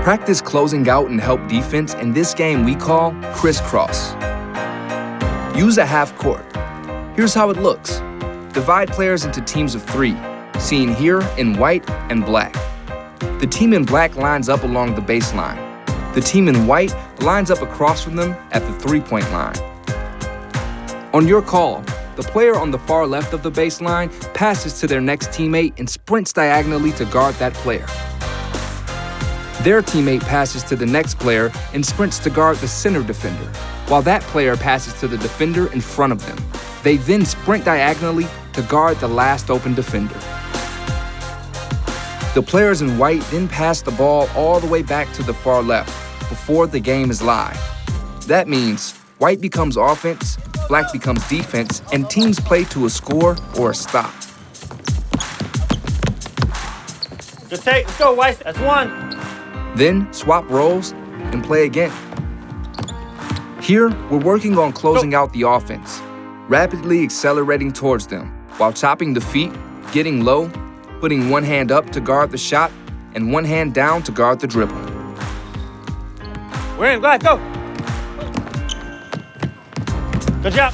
Practice closing out and help defense in this game we call crisscross. Use a half court. Here's how it looks. Divide players into teams of 3, seen here in white and black. The team in black lines up along the baseline. The team in white lines up across from them at the 3-point line. On your call, the player on the far left of the baseline passes to their next teammate and sprints diagonally to guard that player. Their teammate passes to the next player and sprints to guard the center defender, while that player passes to the defender in front of them. They then sprint diagonally to guard the last open defender. The players in white then pass the ball all the way back to the far left before the game is live. That means white becomes offense, black becomes defense, and teams play to a score or a stop. Just take, let's go, white, that's 1. Then swap roles and play again. Here, we're working on closing out the offense, rapidly accelerating towards them while chopping the feet, getting low, putting one hand up to guard the shot, and one hand down to guard the dribble. We're in, go ahead, go. Good job.